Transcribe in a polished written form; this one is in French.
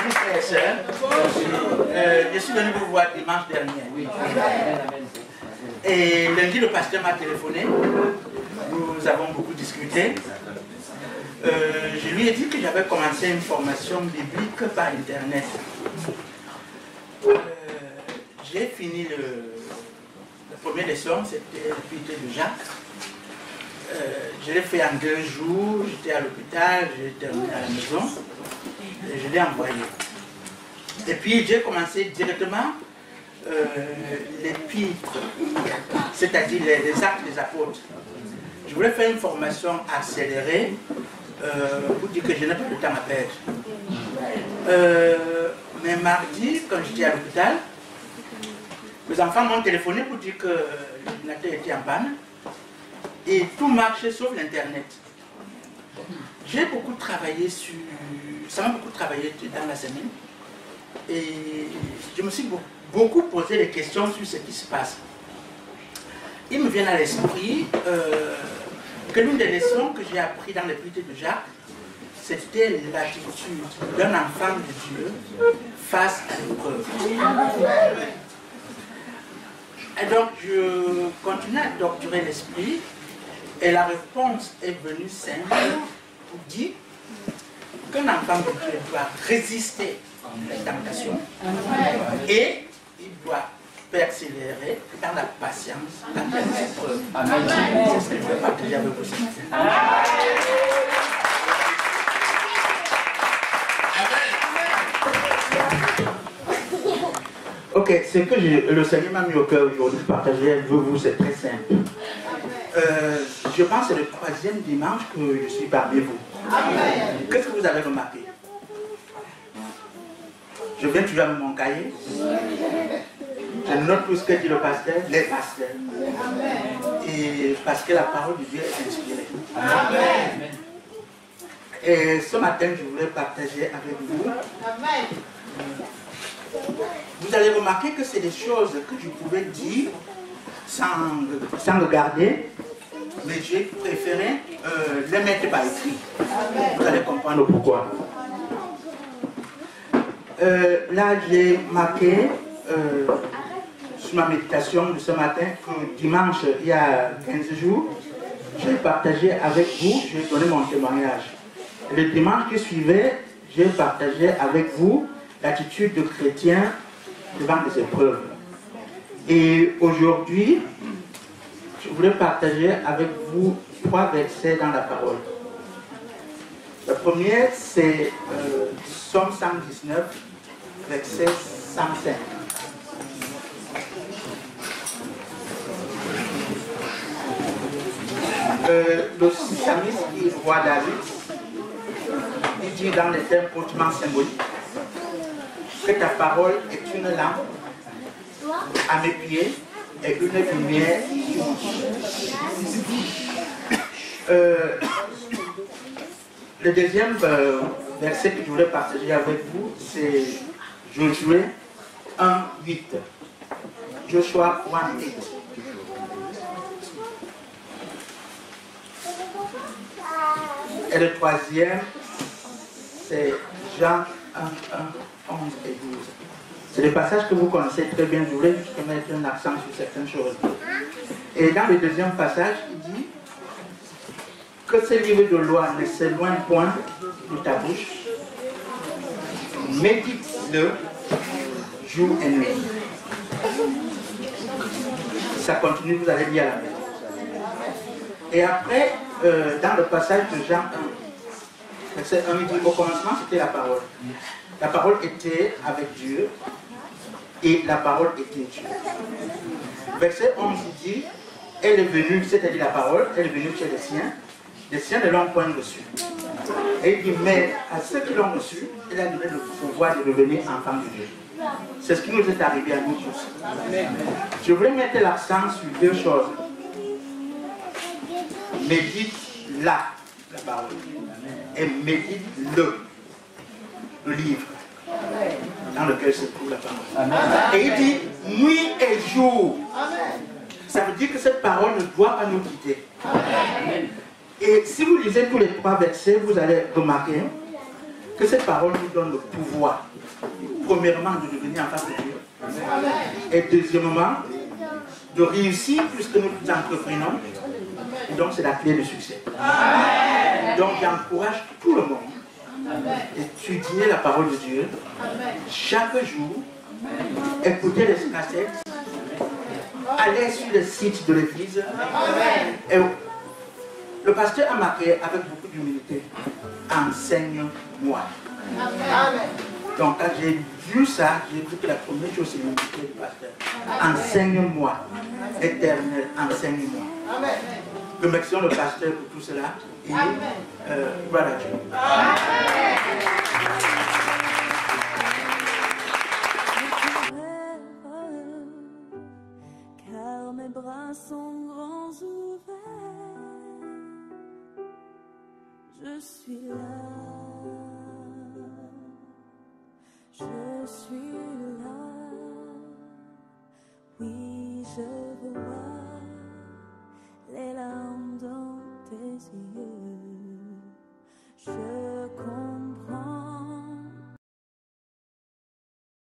Bonjour frères et sœurs. Je suis venu vous voir dimanche dernier. Et lundi, le pasteur m'a téléphoné. Nous avons beaucoup discuté. Je lui ai dit que j'avais commencé une formation biblique par Internet. J'ai fini le premier leçon, c'était l'épître de Jacques. Je l'ai fait en 2 jours, j'étais à l'hôpital, j'ai terminé à la maison, et je l'ai envoyé. Et puis j'ai commencé directement l'épître, c'est-à-dire les actes des apôtres. Je voulais faire une formation accélérée pour dire que je n'ai pas de temps à perdre. Mais mardi, quand j'étais à l'hôpital, les enfants m'ont téléphoné pour dire que l'ordinateur était en panne. Et tout marchait sauf l'Internet. J'ai beaucoup travaillé sur... Ça m'a beaucoup travaillé dans la semaine. Et je me suis beaucoup posé des questions sur ce qui se passe. Il me vient à l'esprit que l'une des leçons que j'ai apprises dans l'épître de Jacques, c'était l'attitude d'un enfant de Dieu face à l'épreuve. Et donc je continue à doctorer l'esprit. Et la réponse est venue simple pour dire qu'un enfant de Dieu doit résister à la tentation et il doit persévérer dans la patience, dans les épreuves. C'est ce que je vais partager avec vous ce matin. Ok, ce que le Seigneur m'a mis au cœur aujourd'hui de partager avec vous, c'est très simple. Je pense que c'est le 3e dimanche que je suis parmi vous. Qu'est-ce que vous avez remarqué? Je viens toujours avec mon cahier. Je note tout ce que dit le pasteur, les pasteurs. Et parce que la parole de Dieu est inspirée. Et ce matin, je voulais partager avec vous. Vous allez remarquer que c'est des choses que je pouvais dire sans regarder, mais j'ai préféré les mettre par écrit. Vous allez comprendre pourquoi. Là, j'ai marqué sur ma méditation de ce matin que dimanche, il y a 15 jours, j'ai partagé avec vous, j'ai donné mon témoignage. Le dimanche qui suivait, j'ai partagé avec vous l'attitude de chrétien devant les épreuves. Et aujourd'hui, je voulais partager avec vous 3 versets dans la parole. Le premier, c'est Psaume 119, verset 105. Le psalmiste qui est roi David, il dit dans les termes hautement symboliques que ta parole est une lampe à mes pieds et une lumière. Le deuxième verset que je voulais partager avec vous, c'est Josué 1:8. Joshua 1:8. Et le troisième, c'est Jean 1:11 et 12. C'est le passage que vous connaissez très bien. Je voulais juste mettre un accent sur certaines choses. Et dans le deuxième passage, il dit que ce livre de loi ne s'éloigne point de ta bouche. Médite-le jour et nuit. Ça continue, vous allez lire à la maison. Et après, dans le passage de Jean 1, verset 1, il dit au commencement, c'était la parole. La parole était avec Dieu et la parole était Dieu. Verset 11, il dit, elle est venue, c'est-à-dire la parole, elle est venue chez les siens ne l'ont point reçu. Et il dit, mais à ceux qui l'ont reçu, il a donné le pouvoir de devenir enfant de Dieu. C'est ce qui nous est arrivé à nous tous. Je voulais mettre l'accent sur 2 choses. Médite-la, la parole, et médite-le livre dans lequel se trouve la parole. Et il dit nuit et jour. Ça veut dire que cette parole ne doit pas nous quitter. Et si vous lisez tous les 3 versets, vous allez remarquer Que cette parole nous donne le pouvoir, premièrement, de devenir en face de Dieu. Et deuxièmement, de réussir puisque nous entreprenons. Et donc, c'est la clé du succès. Donc, j'encourage tout le monde à étudier la parole de Dieu chaque jour, écouter les cassettes, aller sur le site de l'église. Et le pasteur a marqué avec beaucoup d'humilité, enseigne-moi. Donc quand j'ai vu ça, j'ai vu que la première chose c'est l'humilité du pasteur. Enseigne-moi, Éternel, enseigne-moi. Remercions le pasteur pour tout cela. Et gloire à Dieu. Car mes bras sont grands ouverts. Je suis là, je suis là, oui je veux voir.